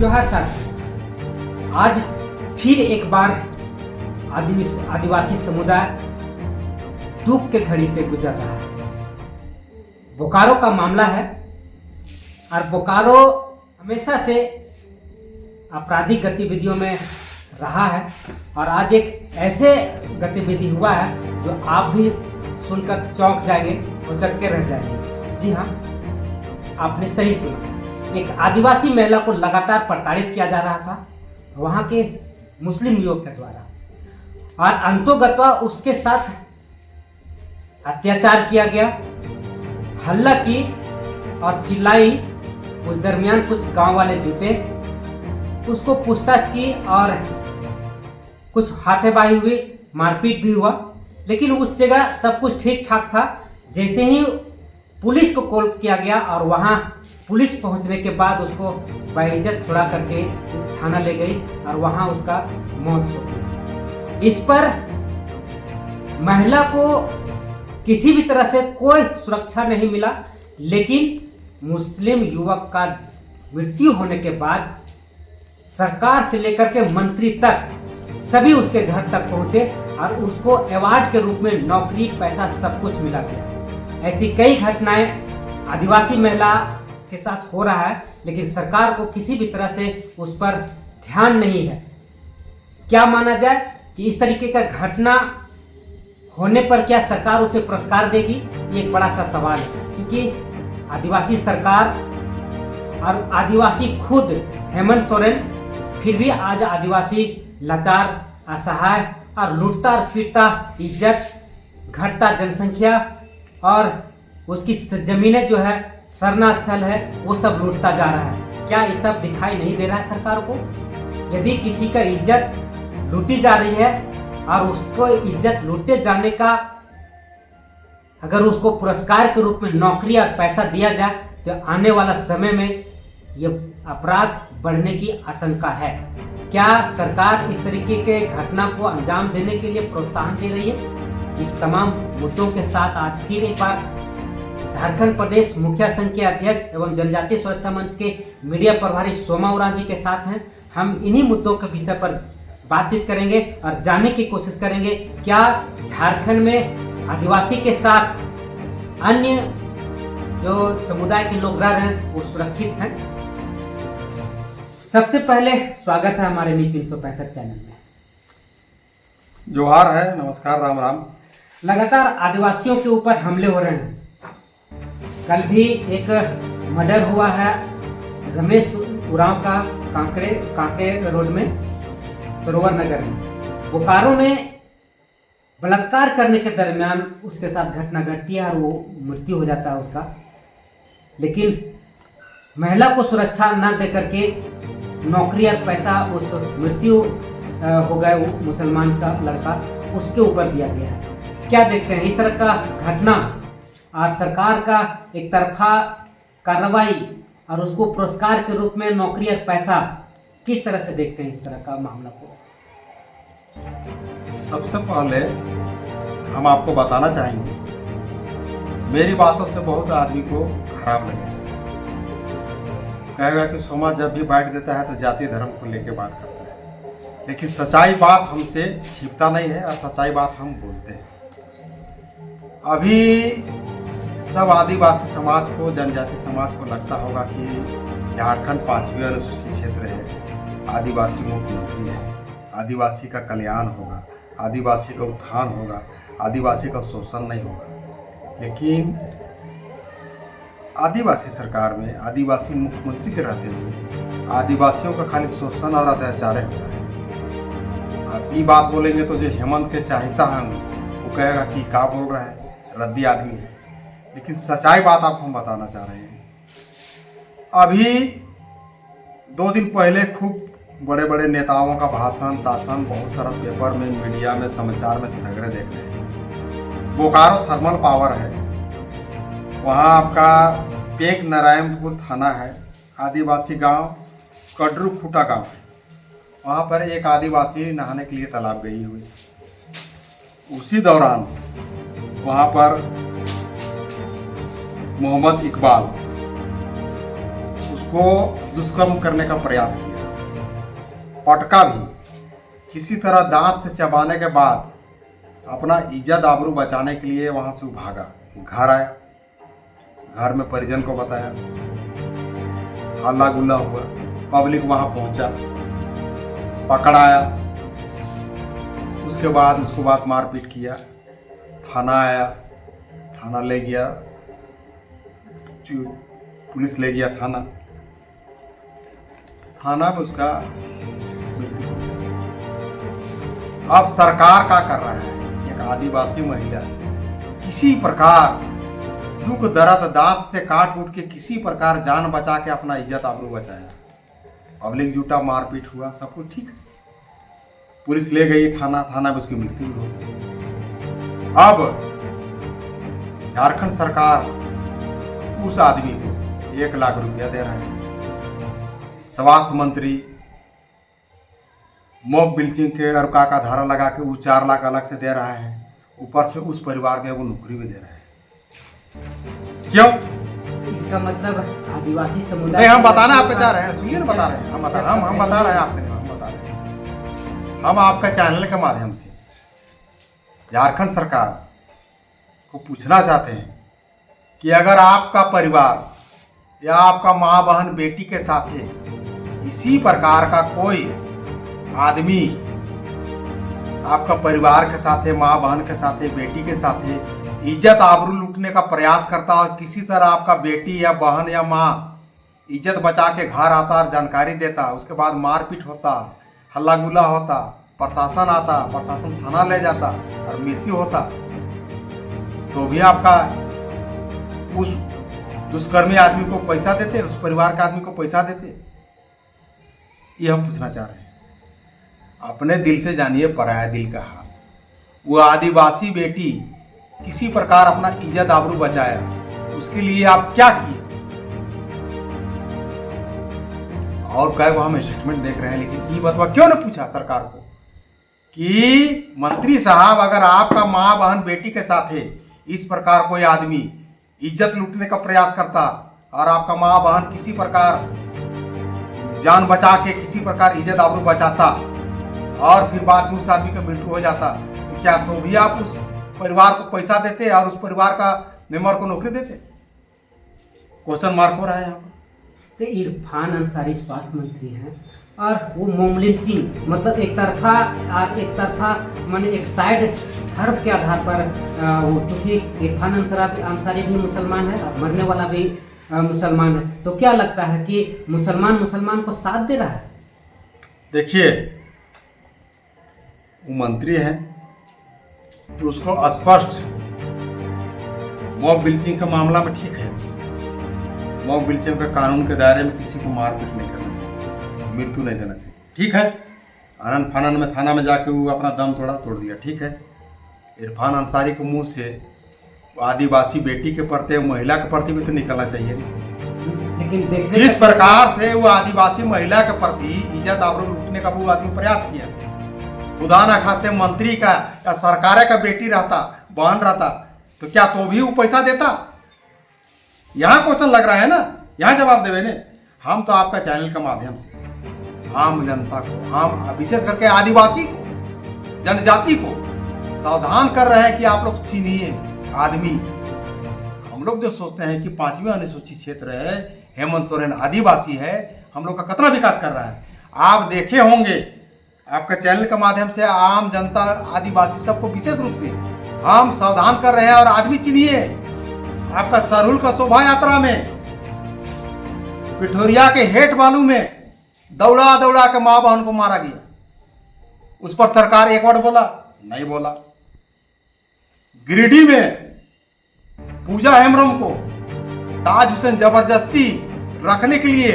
जोहार साथी। आज फिर एक बार आदिवासी समुदाय दुख के घड़ी से गुजर रहा है। बोकारो का मामला है और बोकारो हमेशा से आपराधिक गतिविधियों में रहा है और आज एक ऐसे गतिविधि हुआ है जो आप भी सुनकर चौंक जाएंगे और चक्के रह जाएंगे। जी हाँ, आपने सही सुना। एक आदिवासी महिला को लगातार प्रताड़ित किया जा रहा था वहाँ के मुस्लिम युवक के द्वारा और अंतोगत्वा उसके साथ अत्याचार किया गया, हल्ला की और चिल्लाई। उस दरमियान कुछ गांव वाले जुटे, उसको पूछताछ की और कुछ हाथेबाही हुई, मारपीट भी हुआ। लेकिन उस जगह सब कुछ ठीक ठाक था। जैसे ही पुलिस को कॉल किया गया और वहाँ पुलिस पहुँचने के बाद उसको बाइज्जत छुड़ा करके थाना ले गई और वहाँ उसका मौत हो गई। इस पर महिला को किसी भी तरह से कोई सुरक्षा नहीं मिला, लेकिन मुस्लिम युवक का मृत्यु होने के बाद सरकार से लेकर के मंत्री तक सभी उसके घर तक पहुंचे और उसको अवार्ड के रूप में नौकरी, पैसा सब कुछ मिला गया। ऐसी कई घटनाएं आदिवासी महिला के साथ हो रहा है, लेकिन सरकार को किसी भी तरह से उस पर ध्यान नहीं है। क्या माना जाए कि इस तरीके का घटना होने पर क्या सरकार उसे पुरस्कार देगी? ये एक बड़ा सा सवाल है, क्योंकि आदिवासी सरकार और आदिवासी खुद हेमंत सोरेन फिर भी आज आदिवासी लाचार, असहाय और लूटता फिरता, इज्जत घटता जनसंख्या और उसकी जमीनें जो है सरना स्थल है वो सब लूटता जा रहा है। क्या ये सब दिखाई नहीं दे रहा है सरकार को? यदि किसी का इज्जत लूटी जा रही है और उसको इज्जत लूटे जाने का अगर उसको पुरस्कार के रूप में नौकरी और पैसा दिया जाए तो आने वाला समय में ये अपराध बढ़ने की आशंका है। क्या सरकार इस तरीके के घटना को अंजाम देने के लिए प्रोत्साहन दे रही है? इस तमाम मुद्दों के साथ आज फिर एक बार झारखंड प्रदेश मुखिया संघ के अध्यक्ष एवं जनजातीय सुरक्षा मंच के मीडिया प्रभारी सोमा उरांव जी के साथ हैं। हम इन्हीं मुद्दों के विषय पर बातचीत करेंगे और जानने की कोशिश करेंगे क्या झारखंड में आदिवासी के साथ अन्य जो समुदाय के लोग रह रहे हैं वो सुरक्षित हैं। सबसे पहले स्वागत है हमारे न्यूज़ 365 चैनल में। जोहार है, नमस्कार, राम राम। लगातार आदिवासियों के ऊपर हमले हो रहे हैं। कल भी एक मर्डर हुआ है रमेश उरांव का कांके रोड में, सरोवर नगर में। बोकारो में बलात्कार करने के दरमियान उसके साथ घटना घटती है और वो मृत्यु हो जाता है उसका। लेकिन महिला को सुरक्षा न दे करके नौकरी और पैसा उस मृत्यु हो गए वो मुसलमान का लड़का, उसके ऊपर दिया गया है। क्या देखते हैं इस तरह का घटना और सरकार का एक तरफा कार्रवाई और उसको पुरस्कार के रूप में नौकरी और पैसा, किस तरह से देखते हैं इस तरह का मामला को? सबसे पहले हम आपको बताना चाहेंगे, मेरी बातों से बहुत आदमी को खराब लगेगा, कहेगा कि सोमा जब भी बैठ देता है तो जाति धर्म को लेकर बात करता है। लेकिन सच्चाई बात हमसे छिपता नहीं है और सच्चाई बात हम बोलते हैं। अभी सब आदिवासी समाज को, जनजाति समाज को लगता होगा कि झारखंड 5वीं अनुसूचित क्षेत्र है, आदिवासी मुख्यमंत्री है, आदिवासी का कल्याण होगा, आदिवासी का उत्थान होगा, आदिवासी का शोषण नहीं होगा। लेकिन आदिवासी सरकार में आदिवासी मुख्यमंत्री के रहते हुए आदिवासियों का खाली शोषण और अत्याचार होता है। अब ये बात बोलेंगे तो जो हेमंत के चाहता है वो कहेगा कि क्या बोल रहा है, रद्दी आदमी है। लेकिन सच्चाई बात आपको हम बताना चाह रहे हैं। अभी 2 दिन पहले खूब बड़े बड़े नेताओं का भाषण ताषण बहुत सारा पेपर में, मीडिया में, समाचार में सगड़े देख रहे हैं। बोकारो थर्मल पावर है, वहाँ आपका पेक नारायणपुर थाना है, आदिवासी गांव कड्रू खूटा गांव है। वहाँ पर एक आदिवासी नहाने के लिए तालाब गई हुई। उसी दौरान वहाँ पर मोहम्मद इकबाल उसको दुष्कर्म करने का प्रयास किया। पटका भी किसी तरह दांत से चबाने के बाद अपना इज्जत आबरू बचाने के लिए वहां से वो भागा, घर आया, घर में परिजन को बताया, हल्ला गुल्ला हुआ, पब्लिक वहां पहुंचा, पकड़ाया, उसके बाद मारपीट किया, थाना आया, थाना ले गया, पुलिस ले गया थाना में उसका। अब सरकार क्या कर रहा है, एक आदिवासी महिला किसी प्रकार दुख दर्द दांत से काट उठ के किसी प्रकार जान बचा के अपना इज्जत आबरू बचाया। पब्लिक जुटा, मारपीट हुआ, सब कुछ ठीक है, पुलिस ले गई थाना में उसकी मृत्यु हो गई। अब झारखंड सरकार उस आदमी को 1 लाख रुपया दे रहा है। स्वास्थ्य मंत्री मॉब बिल्चिंग के और का धारा लगा के वो 4 लाख अलग से दे रहा है, ऊपर से उस परिवार के वो नौकरी भी दे रहा है। क्यों? इसका मतलब आदिवासी समुदाय नहीं, हम बताना आपको चाह रहे हैं, सुनिए ना, बता रहे हैं, हम बता रहे हैं हम बता रहे हैं, हम आपका चैनल के माध्यम से झारखंड सरकार को पूछना चाहते हैं कि अगर आपका परिवार या आपका माँ बहन बेटी के साथ इसी प्रकार का कोई आदमी आपका परिवार के साथ, माँ बहन के साथ, बेटी के साथ इज्जत आबरू लूटने का प्रयास करता और किसी तरह आपका बेटी या बहन या माँ इज्जत बचा के घर आता और जानकारी देता, उसके बाद मारपीट होता, हल्ला गुल्ला होता, प्रशासन आता, प्रशासन थाना ले जाता और मृत्यु होता, तो भी आपका उस दुष्कर्मी आदमी को पैसा देते, उस परिवार के आदमी को पैसा देते? ये हम पूछना चाह रहे हैं। अपने दिल से जानिए पराया दिल का हाल। वो आदिवासी बेटी किसी प्रकार अपना इज्जत आबरू बचाया, उसके लिए आप क्या किए? और कई वो हम स्टेटमेंट देख रहे हैं, लेकिन ये बतवा क्यों ना पूछा सरकार को कि मंत्री साहब, अगर आपका माँ बहन बेटी के साथ इस प्रकार कोई आदमी इज्जत लूटने का प्रयास करता और आपका माँ बहन किसी प्रकार जान बचा के किसी प्रकार इज्जत आबरू बचाता और फिर बाद में उस आदमी का मृत्यु हो जाता, तो क्या तो भी आप उस परिवार को पैसा देते और उस परिवार का मेंबर को नौकरी देते? क्वेश्चन मार्क हो रहा है यहाँ पर। तो इरफान अंसारी स्वास्थ्य मंत्री हैं और वो मोमलिन सिंह, मतलब एक तरफा माने एक साइड धर्म के आधार पर वो, चूँकि इरफान अंसारी भी मुसलमान है और मरने वाला भी मुसलमान है, तो क्या लगता है कि मुसलमान को साथ दे रहा है? देखिए, वो मंत्री है तो उसको स्पष्ट मॉब बिल्चिंग का मामला में ठीक है, मॉब बिल्चिंग का कानून के दायरे में किसी को मारपीट नहीं करना चाहिए, मृत्यु नहीं देना चाहिए, ठीक है। आनंद फानन में थाना में जाके वो अपना दम तोड़ दिया, ठीक है। इरफान अंसारी के मुंह से आदिवासी बेटी के प्रति, महिला के प्रति भी तो निकलना चाहिए। लेकिन जिस प्रकार से वो आदिवासी महिला के प्रति इज्जत आबरू लूटने का वो आदमी प्रयास किया, खुदा ना खास्ते मंत्री का या सरकार का बेटी रहता, बहन रहता, तो क्या तो भी वो पैसा देता? यहाँ क्वेश्चन लग रहा है ना, यहाँ जवाब देवे ने। हम तो आपका चैनल के माध्यम से आम जनता को, आम विशेष करके आदिवासी को, जनजाति को सावधान कर रहे हैं कि आप लोग चीनिए आदमी। हम लोग जो सोचते हैं कि 5वीं अनुसूचित क्षेत्र है, हेमंत सोरेन आदिवासी है, हम लोग का कितना विकास कर रहा है। आप देखे होंगे आपका चैनल के माध्यम से आम जनता, आदिवासी सबको विशेष रूप से हम सावधान कर रहे हैं। और आदमी चिन्हिए, आपका सरहुल का शोभा यात्रा में पिठोरिया के हेट बालू में दौड़ा के माँ बहन को मारा गया, उस पर सरकार एक वर्ड बोला? नहीं बोला। गिरिडीह में पूजा हेम्ब्रम को ताज हुसैन जबरदस्ती रखने के लिए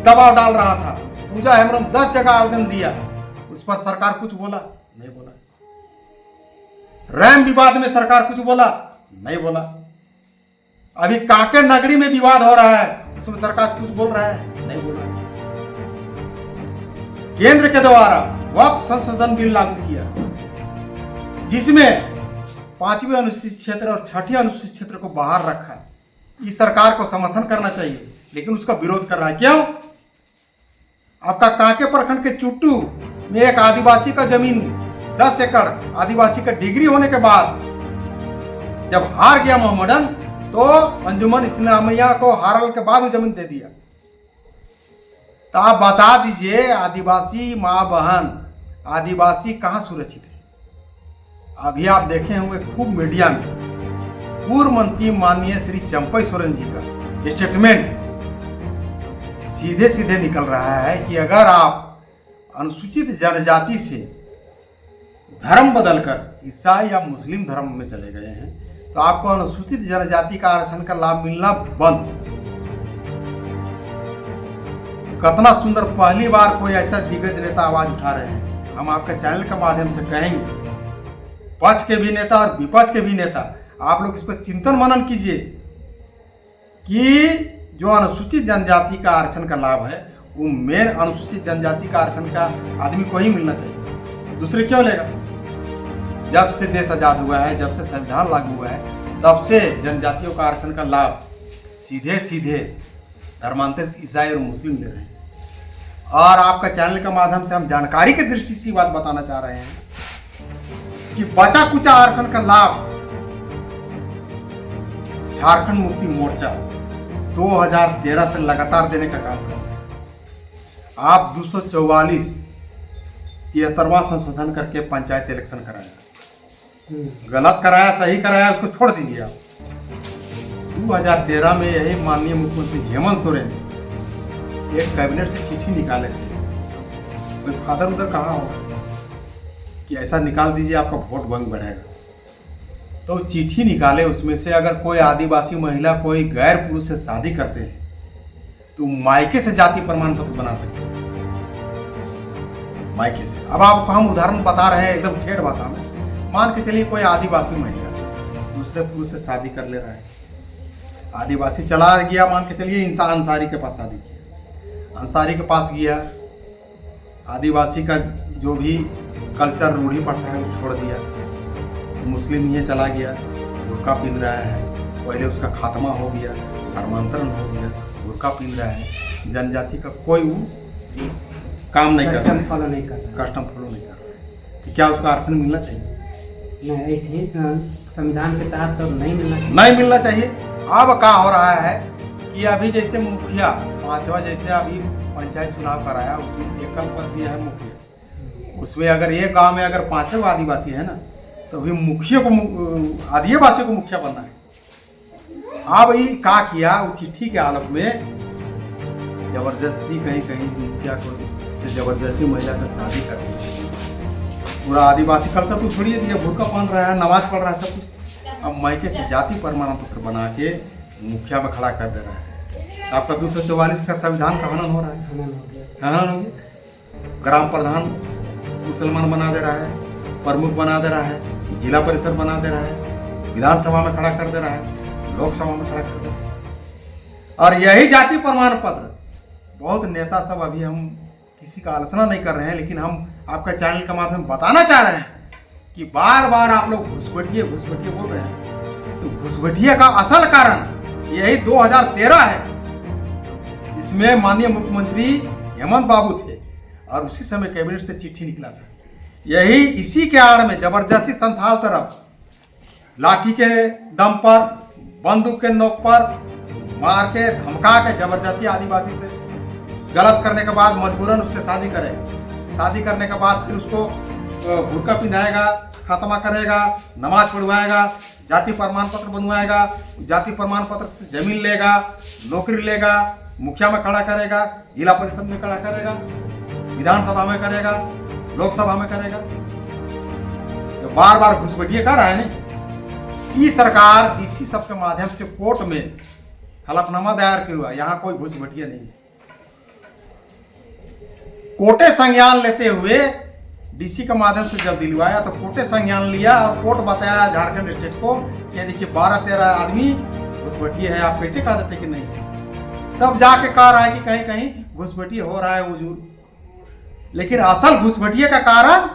दबाव डाल रहा था, पूजा हेम्ब्रम 10 जगह आवेदन दिया, उस पर सरकार कुछ बोला? नहीं बोला। रैम विवाद में सरकार कुछ बोला? नहीं बोला। अभी कांके नगरी में विवाद हो रहा है, उसमें सरकार कुछ बोल रहा है? नहीं बोला। केंद्र के द्वारा वक्फ संशोधन बिल लागू किया, जिसमें 5वीं अनुसूचित क्षेत्र और 6ठी अनुसूचित क्षेत्र को बाहर रखा है। इस सरकार को समर्थन करना चाहिए, लेकिन उसका विरोध कर रहा है। क्यों? आपका कांके प्रखंड के चुट्टू में एक आदिवासी का जमीन 10 एकड़ आदिवासी का डिग्री होने के बाद जब हार गया मोहम्मदन, तो अंजुमन इस्लामिया को हारल के बाद वो जमीन दे दिया। तो आप बता दीजिए, आदिवासी माँ बहन, आदिवासी कहाँ सुरक्षित है? अभी आप देखे होंगे खूब मीडिया में पूर्व मंत्री माननीय श्री चंपई सोरेन जी का स्टेटमेंट सीधे सीधे निकल रहा है कि अगर आप अनुसूचित जनजाति से धर्म बदलकर ईसाई या मुस्लिम धर्म में चले गए हैं तो आपको अनुसूचित जनजाति का आरक्षण का लाभ मिलना बंद। कितना सुंदर, पहली बार कोई ऐसा दिग्गज नेता आवाज उठा रहे हैं। हम आपके चैनल के माध्यम से कहेंगे, पक्ष के भी नेता और विपक्ष के भी नेता, आप लोग इस पर चिंतन मनन कीजिए कि जो अनुसूचित जनजाति का आरक्षण का लाभ है वो मेन अनुसूचित जनजाति का आरक्षण का आदमी को ही मिलना चाहिए, दूसरे क्यों लेगा? जब से देश आजाद हुआ है, जब से संविधान लागू हुआ है, तब से जनजातियों का आरक्षण का लाभ सीधे सीधे धर्मांतरित ईसाई और मुस्लिम ले रहे हैं। और आपका चैनल के माध्यम से हम जानकारी की दृष्टि से बात बताना चाह रहे हैं कि बचा कुचा आरक्षण का लाभ झारखंड मुक्ति मोर्चा 2013 से लगातार देने का काम कर रहे हैं। आप 244 73वां संशोधन करके पंचायत इलेक्शन कराया, गलत कराया सही कराया उसको छोड़ दीजिए आप। 2013 में यही माननीय मुख्यमंत्री हेमंत सोरेन एक कैबिनेट से चिट्ठी निकाले थे, कोई फादर उधर कहाँ होगा कि ऐसा निकाल दीजिए आपका वोट बैंक बढ़ेगा। तो चिट्ठी निकाले, उसमें से अगर कोई आदिवासी महिला कोई गैर पुरुष से शादी करते हैं तो मायके से जाति प्रमाण पत्र बना सकते हैं, मायके से। अब आपको हम उदाहरण बता रहे हैं एकदम ठेठ भाषा में। मान के चलिए कोई आदिवासी महिला दूसरे पुरुष से शादी कर ले रहा है, आदिवासी चला गया, मान के चलिए इंसान अंसारी के पास शादी किया, अंसारी के पास गया, आदिवासी का जो भी कल्चर रूढ़ी प्रथा है वो छोड़ दिया, मुस्लिम ये चला गया, बुर्का पहन रहा है, पहले उसका खात्मा हो गया, धर्मांतरण हो गया, बुर्का पहन रहा है, जनजाति का कोई वो काम नहीं कर रहा, कस्टम फॉलो नहीं कर रहा, तो क्या उसको आरक्षण मिलना चाहिए? नहीं, ऐसे ही संविधान के तहत तो नहीं मिलना चाहिए। नहीं मिलना चाहिए। अब क्या हो रहा है कि अभी जैसे मुखिया 5वां जैसे अभी पंचायत चुनाव कराया, उसमें एकल पद दिया है मुखिया, उसमें अगर एक गांव में अगर 5 आदिवासी है ना तो अभी मुखिया को आदिवासी को मुखिया बनना है। अब ये क्या किया, वो चिट्ठी के हालत में जबरदस्ती कहीं मुखिया को से जबरदस्ती महिला से शादी कर दी। पूरा आदिवासी करता तो छोड़िए दिया, भूखा पहन रहा है, नमाज पढ़ रहा है, सब कुछ। अब मायके से जाति प्रमाण पत्र बना के मुखिया में खड़ा कर दे रहा है। आपका 244 का संविधान का हनन हो रहा है, हनन हो गया। ग्राम प्रधान मुसलमान बना दे रहा है, प्रमुख बना दे रहा है, जिला परिषद बना दे रहा है, विधानसभा में खड़ा कर दे रहा है, लोकसभा में खड़ा कर दे रहा है। और यही जाति प्रमाण पत्र बहुत नेता सब, अभी हम किसी का आलोचना नहीं कर रहे हैं, लेकिन हम आपका चैनल के माध्यम बताना चाह रहे हैं कि बार बार आप लोग घुसपैठिए बोल रहे हैं। तो घुसपैठिए का असल कारण यही 2013 है, इसमें माननीय मुख्यमंत्री हेमंत बाबू थे और उसी समय कैबिनेट से चिट्ठी निकला था। यही इसी के आड़ में जबरदस्ती संथाल तरफ लाठी के दम पर, बंदूक के नोक पर मार के धमका के जबरदस्ती आदिवासी से गलत करने के बाद मजबूरन उससे शादी करेगा। शादी करने के बाद फिर उसको बुर्का पहनाएगा, खात्मा करेगा, नमाज पढ़वाएगा, जाति प्रमाण पत्र बनवाएगा, जाति प्रमाण पत्र से जमीन लेगा, नौकरी लेगा, मुखिया में खड़ा करेगा, जिला परिषद में खड़ा करेगा, विधानसभा में करेगा, लोकसभा में करेगा। तो बार बार घुसपैठिए कर रहा है नहीं। ये सरकार डीसी सब के माध्यम से कोर्ट में हलफनामा दायर किया, यहाँ कोई घुसपैठिए नहीं। कोर्टे संज्ञान लेते हुए डीसी के माध्यम से जब दिलवाया तो कोर्टे संज्ञान लिया और कोर्ट बताया झारखंड स्टेट को कि देखिए 12-13 आदमी घुसपैठिए है, आप कैसे कह देते कि नहीं। तब जाके कह रहा है कि कहीं कहीं घुसपैठिए हो रहा है हुजूर, लेकिन असल घुसपैठिए का कारण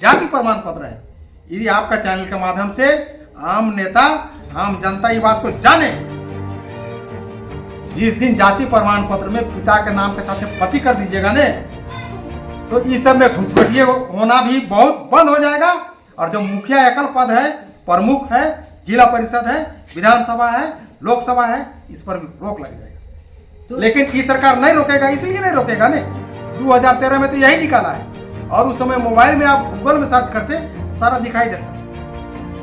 जाति प्रमाण पत्र है। यदि आपका चैनल के माध्यम से आम नेता, आम जनता ये बात को जाने, जिस दिन जाति प्रमाण पत्र में पिता के नाम के साथ पति कर दीजिएगा ने तो इस सब में घुसपैठिए होना भी बहुत बंद हो जाएगा। और जो मुखिया एकल पद है, प्रमुख है, जिला परिषद है, विधानसभा है, लोकसभा है, इस पर भी रोक लग जाएगा। लेकिन ये सरकार नहीं रोकेगा, इसलिए नहीं रोकेगा ने 2013 में तो यही निकाला है। और उस समय मोबाइल में आप गूगल में सर्च करते सारा दिखाई देता।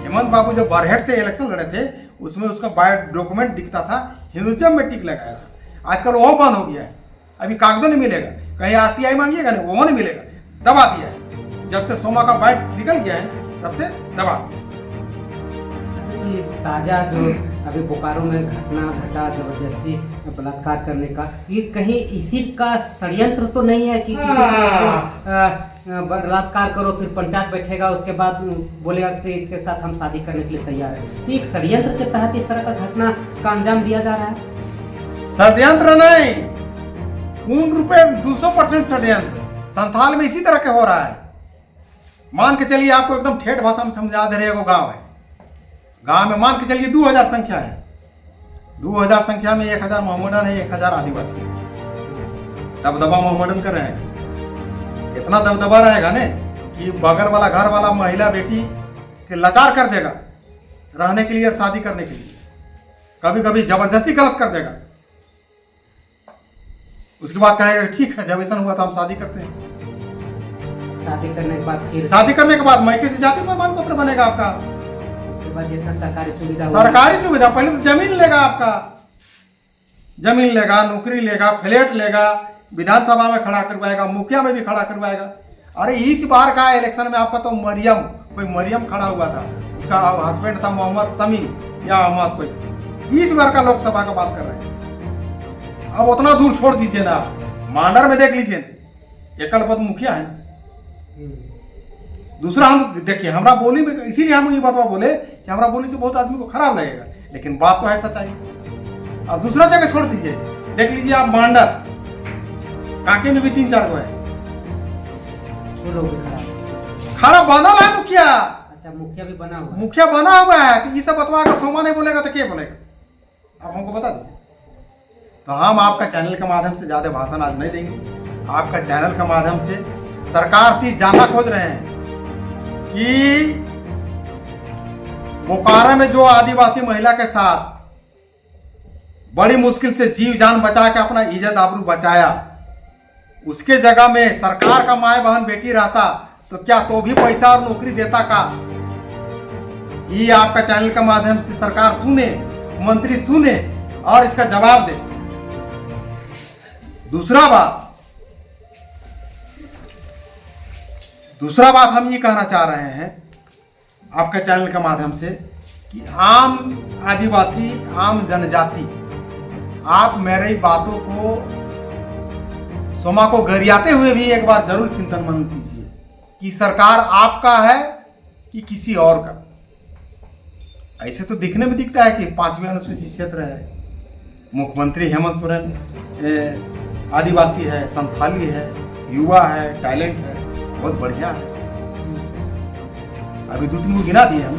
हेमंत बाबू जब बरहेट से इलेक्शन लड़े थे उसमें उसका बायो डॉक्यूमेंट दिखता था, हिंदुत्व में टिक लगाया था। आजकल वो बंद हो गया है, अभी कागजों नहीं मिलेगा, कहीं आरटीआई मांगिएगा ना वो नहीं मिलेगा, दबा दिया है। जब से सोमा का बाइट निकल गया है तब से दबा दिया। अच्छा, ये ताजा जो अभी बोकारो में घटना घटा जबरदस्ती बलात्कार करने का, ये कहीं इसी का षड्यंत्र तो नहीं है कि किसी को बलात्कार करो फिर पंचायत बैठेगा उसके बाद बोलेगा कि इसके साथ हम शादी करने के लिए तैयार हैं। तो एक षड्यंत्र के तहत इस तरह का घटना का अंजाम दिया जा रहा है। षड्यंत्र नहीं, पूर्ण रूपे 200% षड्यंत्र संथाल में इसी तरह के हो रहा है। मान के चलिए, आपको एकदम ठेठ भाषा में समझा दे रहे, एगो गांव है, गांव में मान के चलिए 2000 संख्या है। 2000 संख्या में 1000 मोहम्मदन है, 1000 आदिवासी है। दबदबा मोहम्मदन कर रहे हैं, इतना दबदबा रहेगा ने कि बगल वाला घर वाला महिला बेटी के लाचार कर देगा रहने के लिए, शादी करने के लिए, कभी कभी जबरदस्ती गलत कर देगा। उसके बाद कहेगा ठीक है, जब ऐसा हुआ तो हम शादी करते हैं। शादी करने के बाद फिर शादी करने के बाद मायके से जाति प्रमाण पत्र बनेगा आपका। उसके बाद जितना सरकारी सुविधा सरकारी सुविधा, पहले तो जमीन लेगा आपका, जमीन लेगा, नौकरी लेगा, फ्लैट लेगा, विधानसभा में खड़ा करवाएगा, मुखिया में भी खड़ा करवाएगा। अरे इस बार का इलेक्शन में आपका तो कोई मरियम खड़ा हुआ था, उसका हस्बैंड था मोहम्मद समीम या अहमद कोई। इस बार का लोकसभा का बात कर रहे हैं। अब उतना दूर छोड़ दीजिए ना, मांडर में देख लीजिए, एकल पद मुखिया है। दूसरा हम देखिए, हमारा बोली में, इसीलिए हम ये बात बोले कि हमारा बोली से बहुत आदमी को खराब लगेगा, लेकिन बात तो है सच्चाई। अब दूसरा जगह छोड़ दीजिए, देख लीजिए आप मांडर, कांके में भी 3-4 गो है, खराब बना है मुखिया। अच्छा, मुखिया भी बना हुआ है। मुखिया बना हुआ है, तो ये सब बतवा कर सोमा नहीं बोलेगा तो क्या बोलेगा? आप हमको बता दीजिए। तो हम आपका चैनल के माध्यम से ज्यादा भाषण आज नहीं देंगे। आपका चैनल के माध्यम से सरकार से जानना खोज रहे हैं कि बोकारो में जो आदिवासी महिला के साथ बड़ी मुश्किल से जीव जान बचा के अपना इज्जत आबरू बचाया, उसके जगह में सरकार का माए बहन बेटी रहता तो क्या तो भी पैसा और नौकरी देता का? ये आपका चैनल के माध्यम से सरकार सुने, मंत्री सुने और इसका जवाब दे। दूसरा बात हम ये कहना चाह रहे हैं आपके चैनल के माध्यम से कि आम आदिवासी, आम जनजाति, आप मेरी बातों को, सोमा को गरियाते हुए भी एक बार जरूर चिंतन मनन कीजिए कि सरकार आपका है कि किसी और का। ऐसे तो दिखने में दिखता है कि 5वें अनुसूचित क्षेत्र है, मुख्यमंत्री हेमंत सोरेन आदिवासी है, संथाली है, युवा है, टैलेंट है, बहुत बढ़िया है। अभी 2-3 गिना दिए हम।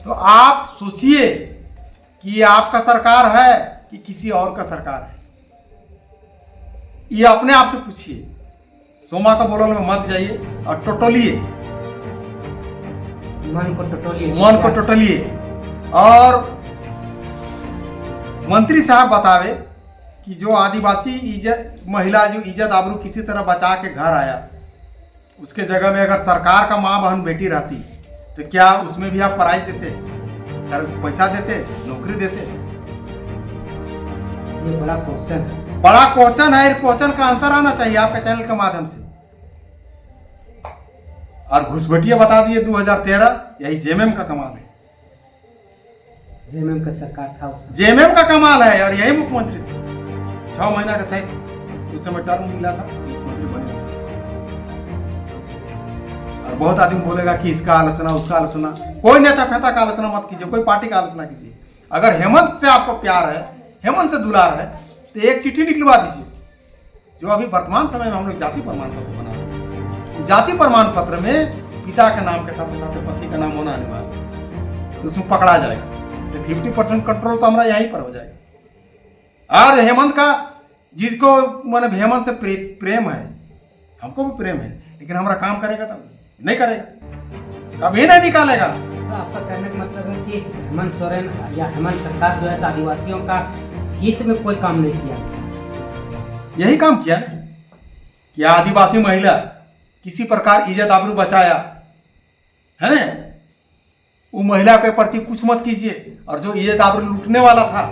तो आप सोचिए कि आपका सरकार है कि किसी और का सरकार है, ये अपने आप से पूछिए। सोमा का बोलने में मत जाइए और टटोलिए, मन को टटोलिए। और मंत्री साहब बतावे कि जो आदिवासी इज्जत महिला जो इज्जत आबरू किसी तरह बचा के घर आया, उसके जगह में अगर सरकार का माँ बहन बेटी रहती तो क्या उसमें भी आप प्राइज देते, सर पैसा देते, नौकरी देते? ये बड़ा क्वेश्चन है, बड़ा क्वेश्चन है। क्वेश्चन का आंसर आना चाहिए आपके चैनल के माध्यम से। और घुसपैठिया बता दिए 2013, यही जेएमएम का कमाल है। जेएमएम का सरकार था, जेएमएम का कमाल है। और यही मुख्यमंत्री थे, 6 महीना का शायद उस समय टर्म मिला था, मुख्यमंत्री बने। और बहुत आदमी बोलेगा कि इसका आलोचना, उसका आलोचना। कोई नेता फेता का आलोचना मत कीजिए, कोई पार्टी का आलोचना कीजिए। अगर हेमंत से आपको प्यार है, हेमंत से दुलार है, तो एक चिट्ठी निकलवा दीजिए। जो अभी वर्तमान समय में हम लोग जाति प्रमाण पत्र बना रहे हैं, जाति प्रमाण पत्र में पिता के नाम के साथ साथ पति का नाम होना अनिवार्य, तो उसमें पकड़ा जाएगा। तो 50% कंट्रोल तो हमारा यहीं पर हो जाएगा। और हेमंत का, जिसको मतलब हेमंत से प्रेम है, हमको भी प्रेम है, लेकिन हमारा काम करेगा तब नहीं करेगा, कभी नहीं निकालेगा। तो आपका कहने का मतलब है कि हेमंत सोरेन या हेमंत सरकार जो है आदिवासियों का हित में कोई काम नहीं किया। यही काम किया ना कि आदिवासी महिला किसी प्रकार इज्जत आबरू बचाया है ना, वो महिला के प्रति कुछ मत कीजिए, और जो इज्जत आबरू लूटने वाला था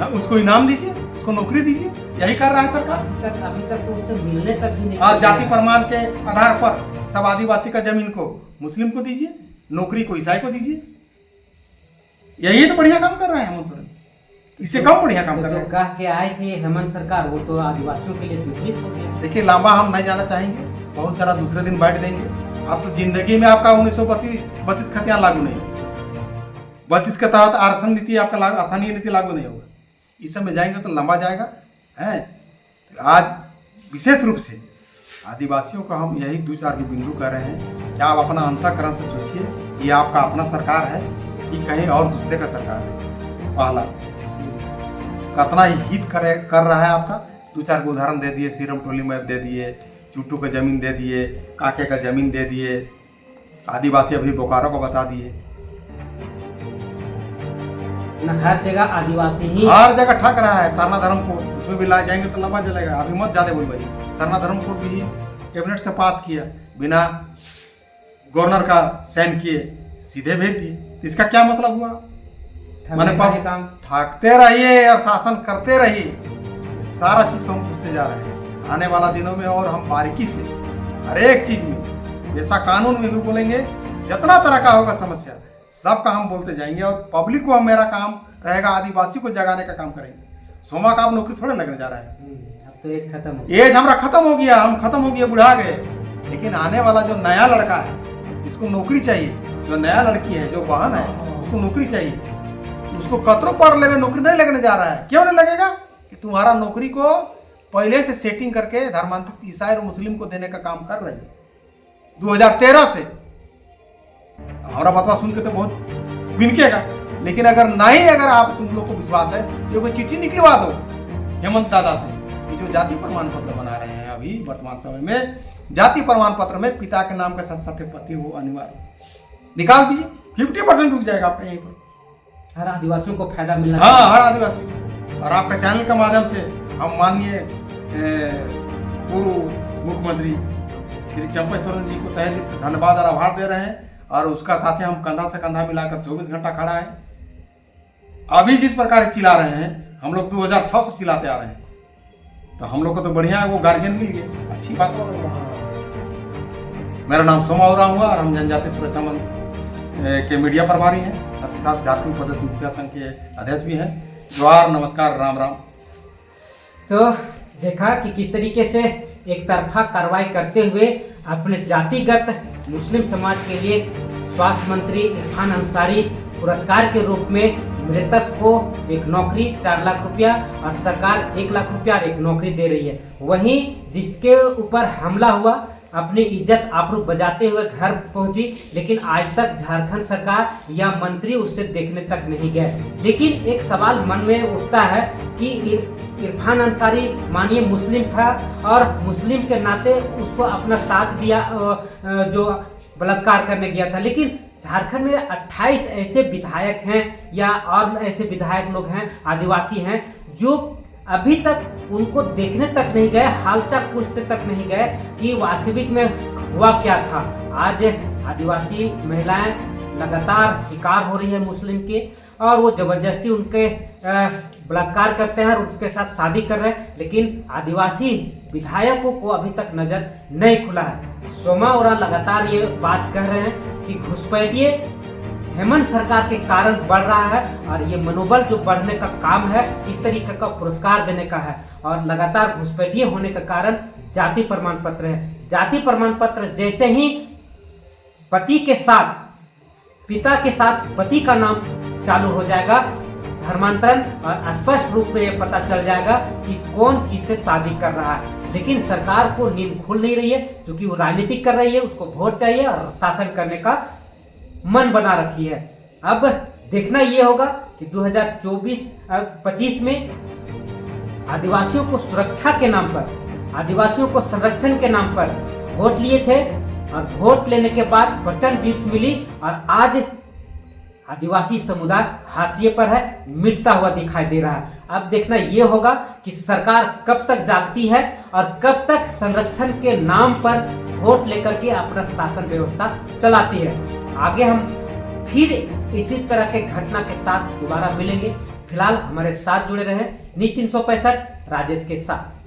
उसको इनाम दीजिए, उसको नौकरी दीजिए। यही कर रहा है सरकार। अभी तक तो उससे मिलने तक भी नहीं। और जाति प्रमाण के आधार पर सब आदिवासी का जमीन को मुस्लिम को दीजिए, नौकरी को ईसाई को दीजिए। यही तो बढ़िया काम कर रहे हैं हेमंत सोरेन, इससे कम बढ़िया काम कर रहे जो हैं। कह के आए थे हेमंत सरकार, वो तो आदिवासियों के लिए विपरीत हो गया। देखिए लंबा हम नहीं जाना चाहेंगे, बहुत सारा दूसरे दिन बैठ देंगे। अब तो जिंदगी में आपका 1932 खतियान लागू नहीं, 32 के तहत आरक्षण नीति आपका स्थानीय नीति लागू नहीं होगा। इस सब में जाएंगे तो लंबा जाएगा है। आज विशेष रूप से आदिवासियों को हम यही 2-4 के बिंदु कर रहे हैं कि आप अपना अंतःकरण से सोचिए, ये आपका अपना सरकार है कि कहीं और दूसरे का सरकार है। पहला कितना ही हित कर रहा है आपका। 2-4 को उदाहरण दे दिए, सीरम टोली मैप दे दिए, चुट्टू का जमीन दे दिए, काके का जमीन दे दिए, आदिवासी अभी बोकारो को बता दिए। हर जगह आदिवासी ही हर जगह ठक रहा है। सरना धर्मपुर उसमें भी ला जाएंगे तो लंबा चलेगा। अभी मत ज्यादा बोल भाई, सरना धर्मपुर भी कैबिनेट से पास किया, बिना गवर्नर का साइन किए सीधे भेज दिए। इसका क्या मतलब हुआ? मैंने काम ठाकते रहिए और शासन करते रहिए, सारा चीज को हम पूछते जा रहे हैं आने वाला दिनों में। और हम बारीकी से हर एक चीज में, जैसा कानून में भी बोलेंगे, जितना तरह का होगा समस्या सबका हम बोलते जाएंगे। और पब्लिक को हम, मेरा काम रहेगा आदिवासी को जगाने का काम करेंगे। सोमा का अब नौकरी थोड़े लगने जा रहा है। अब तो एज खत्म हो एज हमारा खत्म हो गया, हम खत्म हो गए, बुढ़ा गए। लेकिन आने वाला जो नया लड़का है जिसको नौकरी चाहिए, जो नया लड़की है, जो बहन है, उसको नौकरी चाहिए, उसको कतरों पढ़ ले नौकरी नहीं लगने जा रहा है। क्यों नहीं लगेगा? कि तुम्हारा नौकरी को पहले से सेटिंग करके धर्मांतरित ईसाई और मुस्लिम को देने का काम कर रहे हैं 2013 से। हमारा बतवा सुन के तो बहुत बिनकेगा, लेकिन अगर आप तुम लोग को विश्वास है तो कोई चिट्ठी निकलवा दो हेमंत दादा से। जो जाति प्रमाण पत्र बना रहे हैं अभी वर्तमान समय में, जाति प्रमाण पत्र में पिता के नाम के साथ साथ पति हो अनिवार्य, निकाल दीजिए। 50% रुक जाएगा आपका यहीं पर। हर आदिवासियों को फायदा मिलना। हाँ, हर आदिवासी। और आपका चैनल के माध्यम से हम माननीय पूर्व मुख्यमंत्री श्री चंपा सोरेन जी को तहे दिल से धन्यवाद और आभार दे रहे हैं। और उसका साथ हम कंधा से कंधा मिलाकर 24 घंटा खड़ा है। अभी जिस प्रकार से चिल्ला रहे हैं, हम लोग 2006 से चिल्लाते आ रहे हैं, तो हम लोग को तो बढ़िया है, वो गार्जियन मिल गए, अच्छी बात हो। मेरा नाम सोमा उरांव हुआ और हम जनजाति सुरक्षा मंच के मीडिया प्रभारी हैं, साथ झारखंड प्रदेश मुखिया संघ के अध्यक्ष भी हैं। जोहार, नमस्कार, राम राम। तो देखा कि किस तरीके से एक तरफा कार्रवाई करते हुए अपने जातिगत मुस्लिम समाज के लिए स्वास्थ्य मंत्री इरफान अंसारी पुरस्कार के रूप में मृतक को एक नौकरी 4 लाख रुपया और सरकार 1 लाख रुपया और एक नौकरी दे रही है। वहीं जिसके ऊपर हमला हुआ अपनी इज्जत आबरू बजाते हुए घर पहुंची, लेकिन आज तक झारखंड सरकार या मंत्री उससे देखने तक नहीं गए। लेकिन एक सवाल मन में उठता है कि इरफान अंसारी मानिए मुस्लिम था और मुस्लिम के नाते उसको अपना साथ दिया जो बलात्कार करने गया था, लेकिन झारखंड में 28 ऐसे विधायक हैं या और ऐसे विधायक लोग हैं आदिवासी हैं जो अभी तक उनको देखने तक नहीं गए, हालचाल पूछते तक नहीं गए कि वास्तविक में हुआ क्या था। आज आदिवासी महिलाएं लगातार शिकार हो रही है मुस्लिम के, और वो जबरदस्ती उनके बलात्कार करते हैं और उसके साथ शादी कर रहे हैं, लेकिन आदिवासी विधायकों को अभी तक नजर नहीं खुला है। सोमा उरांव लगातार ये बात कह रहे हैं कि घुसपैठिए हेमंत सरकार के कारण बढ़ रहा है और ये मनोबल जो बढ़ने का काम है इस तरीके का पुरस्कार देने का है। और लगातार घुसपैठिए होने का कारण जाति प्रमाण पत्र है। जाति प्रमाण पत्र जैसे ही पति के साथ पिता के साथ पति का नाम चालू हो जाएगा, धर्मांतरण और स्पष्ट रूप में ये पता चल जाएगा कि कौन किससे शादी कर रहा है। लेकिन सरकार को नींद खुल नहीं रही है, क्योंकि वो राजनीतिक कर रही है, उसको वोट चाहिए और शासन करने का मन बना रखी है। अब देखना ये होगा कि 2024-25 में आदिवासियों को सुरक्षा के नाम पर आदिवासियों को संरक्षण के नाम पर वोट लिए थे और वोट लेने के बाद प्रचंड जीत मिली और आज आदिवासी समुदाय हाशिए पर है, मिटता हुआ दिखाई दे रहा है। अब देखना ये होगा कि सरकार कब तक जागती है और कब तक संरक्षण के नाम पर वोट लेकर के अपना शासन व्यवस्था चलाती है। आगे हम फिर इसी तरह के घटना के साथ दोबारा मिलेंगे। फिलहाल हमारे साथ जुड़े रहें। नीति 365 राजेश के साथ।